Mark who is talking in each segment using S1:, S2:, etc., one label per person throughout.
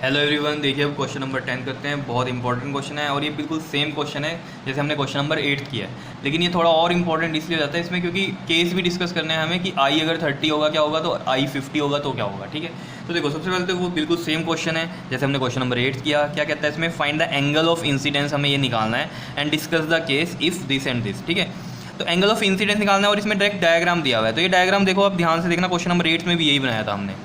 S1: Hello everyone, देखिए अब question number 10 करते हैं। बहुत इंपॉर्टेंट क्वेश्चन है और ये बिल्कुल सेम क्वेश्चन है जैसे हमने क्वेश्चन नंबर 8 किया है, लेकिन ये थोड़ा और इंपॉर्टेंट इसलिए हो जाता है इसमें क्योंकि केस भी डिस्कस करना है हमें कि आई अगर 30 होगा क्या होगा, तो आई 50 होगा तो क्या होगा। ठीक है, तो देखो सबसे पहले तो वो बिल्कुल सेम क्वेश्चन है जैसे हमने क्वेश्चन नंबर 8 किया। क्या कहता है इसमें, find the angle of incidence, हमें ये निकालना है and discuss the case if this and this. ठीक है, तो एंगल ऑफ इंसिडेंस निकालना है और इसमें डायरेक्ट डायग्राम दिया हुआ है। तो ये डायग्राम देखो आप ध्यान से देखना, क्वेश्चन नंबर 8 में भी यही बनाया था हमने।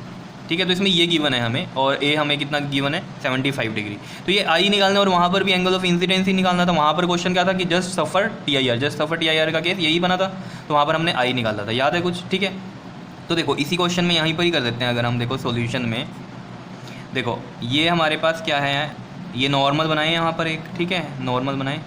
S1: ठीक है, तो इसमें ये गिवन है हमें और ए हमें कितना गिवन है 75 डिग्री। तो ये आई निकालना और वहाँ पर भी एंगल ऑफ इंसिडेंस ही निकालना था। वहाँ पर क्वेश्चन क्या था कि just suffer T I R, just suffer T I R का केस यही बना था, तो वहाँ पर हमने आई निकाला था। याद है कुछ? ठीक है, तो देखो इसी क्वेश्चन में यहीं पर ही कर देते हैं। अगर हम देखो सॉल्यूशन में, देखो ये हमारे पास क्या है, ये नॉर्मल बनाए यहाँ पर एक। ठीक है, नॉर्मल बनाए।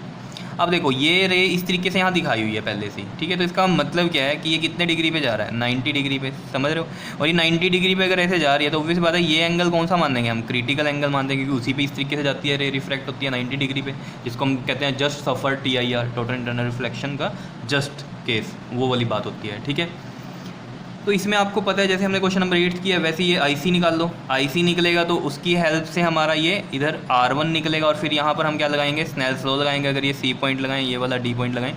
S1: अब देखो ये रे इस तरीके से यहाँ दिखाई हुई है पहले से। ठीक है, तो इसका मतलब क्या है कि ये कितने डिग्री पे जा रहा है, 90 डिग्री पे, समझ रहे हो। और ये 90 डिग्री पे अगर ऐसे जा रही है तो ऑब्वियस बात है ये एंगल कौन सा मान देंगे हम, क्रिटिकल एंगल मान देंगे, क्योंकि उसी पे इस तरीके से जाती है रे, रिफ्लेक्ट होती है 90 डिग्री पे, जिसको हम कहते हैं just suffer T I R, total internal reflection का जस्ट केस, वो वाली बात होती है। ठीक है, तो इसमें आपको पता है जैसे हमने क्वेश्चन नंबर 8 किया वैसे ये आई सी निकाल लो। आई सी निकलेगा तो उसकी हेल्प से हमारा ये इधर R1 निकलेगा और फिर यहाँ पर हम क्या लगाएंगे, स्नेल्स लॉ लगाएंगे। अगर ये सी पॉइंट लगाएं, ये वाला डी पॉइंट लगाएं,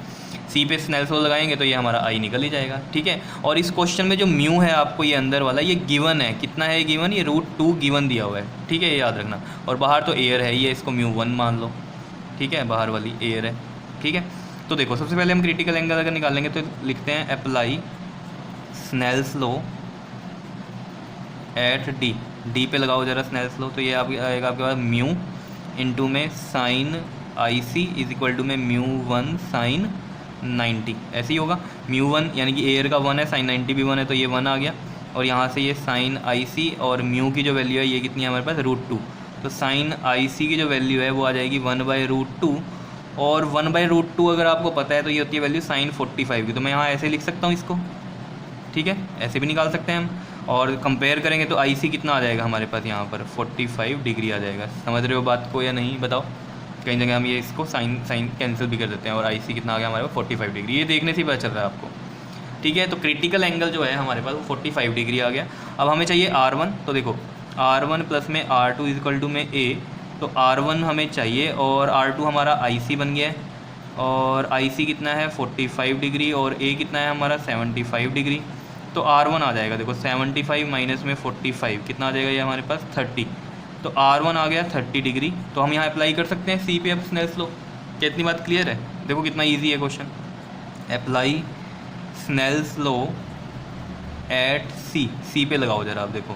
S1: सी पे स्नेल्स लॉ लगाएंगे तो ये हमारा आई निकल ही जाएगा। ठीक है, और इस क्वेश्चन में जो म्यू है आपको ये अंदर वाला ये गिवन है, कितना है गिवन, ये √2 गिवन दिया हुआ है। ठीक है, ये याद रखना। और बाहर तो एयर है, ये इसको μ1 मान लो। ठीक है, बाहर वाली एयर है। ठीक है, तो देखो सबसे पहले हम क्रिटिकल एंगल अगर निकालेंगे तो लिखते हैं apply Snell's law at D. D पे लगाओ जरा स्नेल्स लॉ, तो ये आप आएगा आपके पास म्यू इंटू में sine I C is equal to में μ1 साइन 90, ऐसे ही होगा। μ1 यानी कि एयर का 1 है, साइन 90 भी 1 है, तो ये 1 आ गया। और यहाँ से ये साइन आई सी और म्यू की जो वैल्यू है ये कितनी है हमारे पास, √2। तो साइन आई सी की जो वैल्यू है वो आ जाएगी 1/√2, और 1/√2 अगर आपको पता है तो ये होती है वैल्यू साइन 45 की। तो मैं यहाँ ऐसे लिख सकता हूँ इसको। ठीक है, ऐसे भी निकाल सकते हैं हम। और कंपेयर करेंगे तो आई सी कितना आ जाएगा हमारे पास यहाँ पर, 45 डिग्री आ जाएगा। समझ रहे हो बात को या नहीं, बताओ। कहीं जगह हम ये इसको साइन साइन कैंसिल भी कर देते हैं और आई सी कितना आ गया हमारे पास 45 डिग्री, ये देखने से ही पता चल रहा है आपको। ठीक है, तो क्रिटिकल एंगल जो है हमारे पास वो 45 डिग्री आ गया। अब हमें चाहिए R1, तो देखो R1 प्लस में R2 इज इक्वल टू में A, तो R1 हमें चाहिए और R2 हमारा आई सी बन गया है। और आई सी कितना है 45 डिग्री और A कितना है हमारा 75 डिग्री। तो R1 आ जाएगा, देखो 75 माइनस में 45 कितना आ जाएगा ये हमारे पास 30। तो R1 आ गया 30 डिग्री। तो हम यहाँ अप्लाई कर सकते हैं सी पे अब स्नेल्स लॉ। क्या इतनी बात क्लियर है? देखो कितना इजी है question. Apply Snell's law at C, C पे लगाओ जरा आप, देखो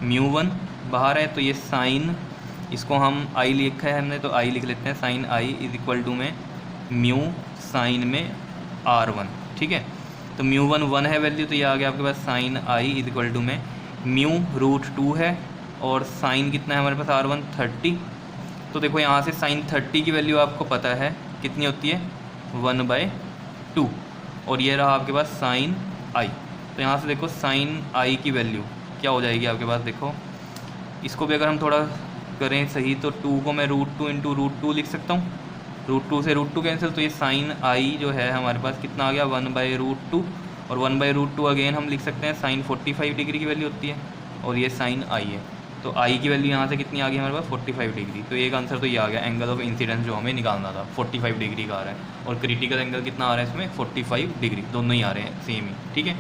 S1: μ1 बाहर है तो ये साइन, इसको हम आई लिखा है हमने तो आई लिख लेते हैं, sine i is equal to में म्यू साइन में R1। ठीक है, तो μ1 1 है वैल्यू, तो ये आ गया आपके पास sine i is equal to में म्यू √2 है और साइन कितना है हमारे पास R1 30। तो देखो यहाँ से साइन 30 की वैल्यू आपको पता है कितनी होती है 1/2, और ये रहा आपके पास साइन आई। तो यहाँ से देखो साइन आई की वैल्यू क्या हो जाएगी आपके पास, देखो इसको भी अगर हम थोड़ा करें सही तो 2 को मैं √2 इंटू √2 लिख सकता हूँ। √2 से √2 कैंसिल, तो ये साइन आई जो है हमारे पास कितना आ गया 1/√2, और 1/√2 अगेन हम लिख सकते हैं साइन 45 डिग्री की वैल्यू होती है, और ये साइन आई है। तो आई की वैल्यू यहाँ से कितनी आ गई हमारे पास 45 डिग्री। तो एक आंसर तो ये आ गया, एंगल ऑफ इंसिडेंस जो हमें निकालना था 45 डिग्री का आ रहा है, और क्रिटिकल एंगल कितना आ रहा है इसमें 45 डिग्री, दोनों ही आ रहे हैं सेम ही। ठीक है,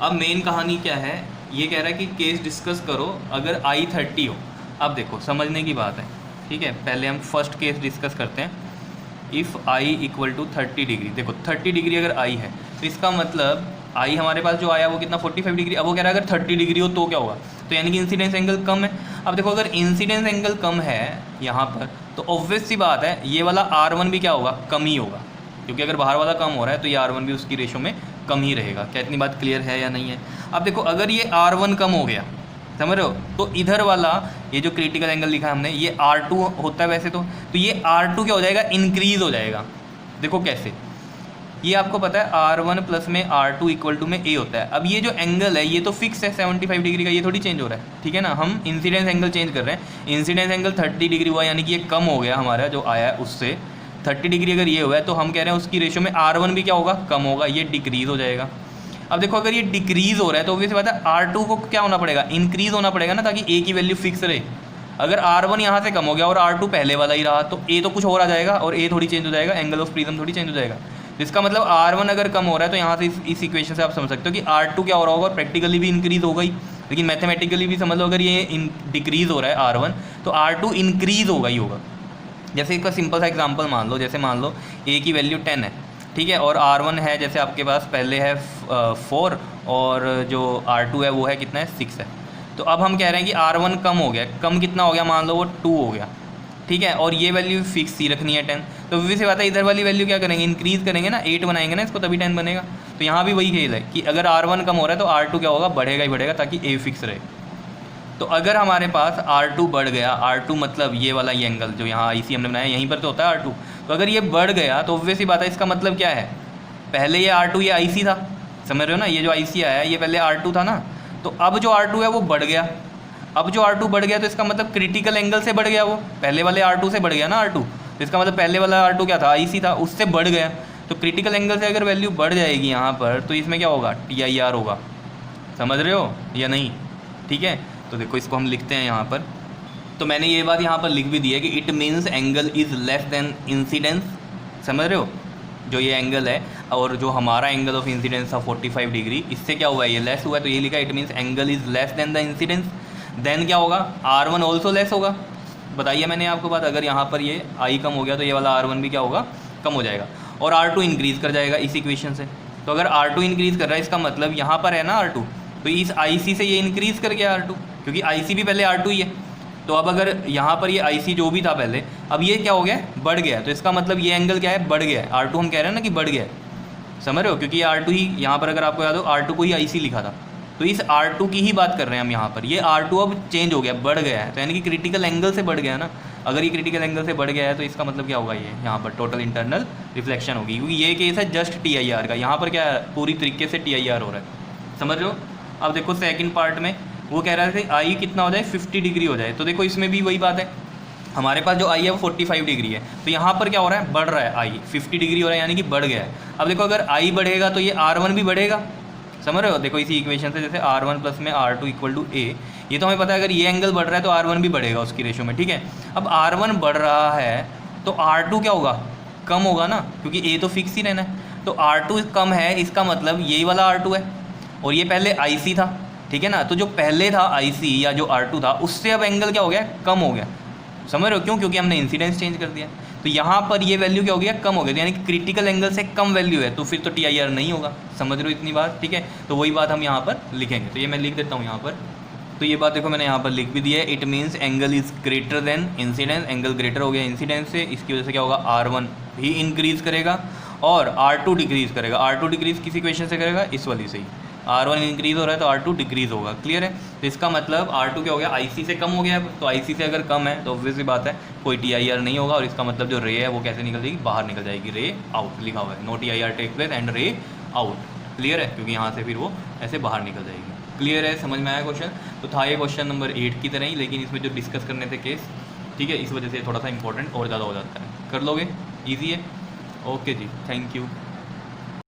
S1: अब मेन कहानी क्या है, ये कह रहा है कि केस डिस्कस करो अगर आई 30 हो। अब देखो समझने की बात है। ठीक है, पहले हम फर्स्ट केस डिस्कस करते हैं। If i equal to 30 degree, देखो 30 डिग्री अगर आई है तो इसका मतलब आई हमारे पास जो आया वो कितना 45 डिग्री। अब वो कह रहा है अगर 30 डिग्री हो तो क्या होगा, तो यानी कि इंसिडेंस एंगल कम है। अब देखो अगर इंसिडेंस एंगल कम है यहाँ पर तो ऑब्वियस सी बात है ये वाला R1 भी क्या होगा, कम ही होगा, क्योंकि अगर बाहर वाला कम हो रहा है तो ये R1 भी उसकी रेशो में कम ही रहेगा। क्या इतनी बात क्लियर है या नहीं है? अब देखो अगर ये R1 कम हो गया, समझ रहे हो, तो इधर वाला ये जो क्रिटिकल एंगल लिखा है हमने ये R2 होता है वैसे तो ये R2 क्या हो जाएगा, इंक्रीज़ हो जाएगा। देखो कैसे, ये आपको पता है R1 प्लस में R2 इक्वल टू में A होता है। अब ये जो एंगल है ये तो फिक्स है 75 डिग्री का, ये थोड़ी चेंज हो रहा है। ठीक है ना, हम इंसिडेंस एंगल चेंज कर रहे हैं। इंसिडेंस एंगल 30 डिग्री हुआ यानी कि ये कम हो गया हमारा जो आया है उससे। 30 डिग्री अगर ये हुआ है तो हम कह रहे हैं उसकी रेशो में R1 भी क्या होगा, कम होगा, ये डिक्रीज़ हो जाएगा। अब देखो अगर ये डिक्रीज़ हो रहा है तो ऑब्वियस बात है R2 को क्या होना पड़ेगा, इंक्रीज़ होना पड़ेगा ना, ताकि A की वैल्यू फिक्स रहे। अगर R1 यहाँ से कम हो गया और R2 पहले वाला ही रहा तो A तो कुछ और आ जाएगा और A थोड़ी चेंज हो जाएगा, एंगल ऑफ प्रिज्म थोड़ी चेंज हो जाएगा। तो इसका मतलब R1 अगर कम हो रहा है तो यहाँ से इस इक्वेशन से आप समझ सकते हो कि R2 क्या हो रहा होगा, प्रैक्टिकली भी इंक्रीज़ होगा ही, लेकिन मैथमेटिकली भी समझ लो अगर ये डिक्रीज़ हो रहा है R1 तो R2 इंक्रीज़ होगा ही होगा। जैसे इसका सिंपल सा एग्जांपल मान लो, जैसे मान लो A की वैल्यू 10 है, ठीक है, और R1 है जैसे आपके पास पहले है 4 और जो R2 है वो है कितना है 6 है। तो अब हम कह रहे हैं कि R1 कम हो गया, कम कितना हो गया, मान लो वो 2 हो गया, ठीक है, और ये वैल्यू फिक्स ही रखनी है 10। तो वैसे बात है इधर वाली वैल्यू क्या करेंगे, इंक्रीज़ करेंगे ना, 8 बनाएंगे ना इसको, तभी 10 बनेगा। तो यहाँ भी वही खेल है कि अगर R1 कम हो रहा है तो R2 क्या होगा, बढ़ेगा ही बढ़ेगा ताकि A फिक्स रहे। तो अगर हमारे पास R2 बढ़ गया, R2 मतलब ये वाला ये एंगल जो यहाँ IC हमने बनाया यहीं पर तो होता है R2, तो अगर ये बढ़ गया तो ऑब्वियस ही बात है इसका मतलब क्या है, पहले ये R2 ये IC था, समझ रहे हो ना, ये जो IC आया ये पहले R2 था ना, तो अब जो R2 है वो बढ़ गया। अब जो R2 बढ़ गया तो इसका मतलब क्रिटिकल एंगल से बढ़ गया, वो पहले वाले R2 से बढ़ गया ना R2, तो इसका मतलब पहले वाला R2 क्या था, IC था, उससे बढ़ गया। तो क्रिटिकल एंगल से अगर वैल्यू बढ़ जाएगी यहाँ पर तो इसमें क्या होगा, TIR होगा, समझ रहे हो या नहीं, ठीक है। तो देखो इसको हम लिखते हैं यहाँ पर, तो मैंने ये बात यहाँ पर लिख भी दी है कि it means angle is less then incidence, समझ रहे हो, जो ये एंगल है और जो हमारा एंगल ऑफ इंसिडेंस था 45 डिग्री, इससे क्या हुआ है, ये लेस हुआ है, तो ये लिखा it means angle is less than the incidence. Then क्या होगा, R1 ऑल्सो लेस होगा, बताइए मैंने आपको बात, अगर यहाँ पर ये I कम हो गया तो ये वाला R1 भी क्या होगा, कम हो जाएगा, और R2 इंक्रीज़ कर जाएगा इस इक्वेशन से। तो अगर R2 इंक्रीज़ कर रहा है इसका मतलब यहाँ पर है ना R2, तो इस IC से ये इंक्रीज़ कर गया R2, क्योंकि IC भी पहले R2 ही है। तो अब अगर यहाँ पर ये IC जो भी था पहले, अब ये क्या हो गया, बढ़ गया, तो इसका मतलब ये एंगल क्या है, बढ़ गया है। R2 हम कह रहे हैं ना कि बढ़ गया है, समझ रहे हो, क्योंकि ये R2 ही यहाँ पर अगर आपको याद हो R2 को ही IC लिखा था, तो इस R2 की ही बात कर रहे हैं हम यहाँ पर। ये R2 अब चेंज हो गया, बढ़ गया है, तो यानी कि क्रिटिकल एंगल से बढ़ गया ना। अगर ये क्रिटिकल एंगल से बढ़ गया है तो इसका मतलब क्या होगा, ये यहाँ पर टोटल इंटरनल रिफ्लेक्शन होगी, क्योंकि ये केस है जस्ट TIR का, यहाँ पर क्या है पूरी तरीके से TIR हो रहा है, समझ रहे हो। अब देखो सेकंड पार्ट में वो कह रहा था I कितना हो जाए, 50 डिग्री हो जाए, तो देखो इसमें भी वही बात है, हमारे पास जो I है वो 45 डिग्री है, तो यहाँ पर क्या हो रहा है, बढ़ रहा है I 50 डिग्री हो रहा है, यानी कि बढ़ गया है। अब देखो अगर I बढ़ेगा तो ये R1 भी बढ़ेगा, समझ रहे हो, देखो इसी इक्वेशन से, जैसे R1 प्लस में R2 इक्वल टू A, ये तो हमें पता है अगर ये एंगल बढ़ रहा है तो R1 भी बढ़ेगा उसकी रेशो में, ठीक है। अब R1 बढ़ रहा है तो R2 क्या होगा, कम होगा ना, क्योंकि A तो फिक्स ही रहना है। तो R2 कम है, इसका मतलब यही वाला R2 है, और ये पहले IC था, ठीक है ना, तो जो पहले था IC या जो R2 था उससे अब एंगल क्या हो गया, कम हो गया, समझ रहे हो, क्यों, क्योंकि हमने इंसिडेंस चेंज कर दिया। तो यहाँ पर ये वैल्यू क्या हो गया, कम हो गया, यानी कि क्रिटिकल एंगल से कम वैल्यू है, तो फिर तो TIR नहीं होगा, समझ रहे हो इतनी बात, ठीक है। तो वही बात हम यहाँ पर लिखेंगे, तो ये मैं लिख देता हूँ यहाँ पर। तो ये बात देखो मैंने यहाँ पर लिख भी दी है, it means angle is greater than incidence, angle greater हो गया इंसिडेंस से, इसकी वजह से क्या होगा, R1 भी इंक्रीज़ करेगा और R2 डिक्रीज़ करेगा। R2 डिक्रीज़ किस इक्वेशन से करेगा, इस वाली से ही, R1 इंक्रीज़ हो रहा है तो R2 डिक्रीज़ होगा, क्लियर है। तो इसका मतलब R2 क्या हो गया, IC से कम हो गया, तो IC से अगर कम है तो ऑब्वियसली बात है कोई TIR नहीं होगा, और इसका मतलब जो रे है वो कैसे निकल जाएगी, बाहर निकल जाएगी, रे आउट लिखा हुआ है, no TIR take place and ray out, clear है, क्योंकि यहाँ से फिर वो ऐसे बाहर निकल जाएगी, क्लियर है, समझ में आया क्वेश्चन। तो था ये क्वेश्चन नंबर 8 की तरह ही, लेकिन इसमें जो डिस्कस करने थे केस, ठीक है, इस वजह से थोड़ा सा इंपॉर्टेंट और ज़्यादा हो जाता है, कर लोगे, ईजी है, ओके जी, थैंक यू।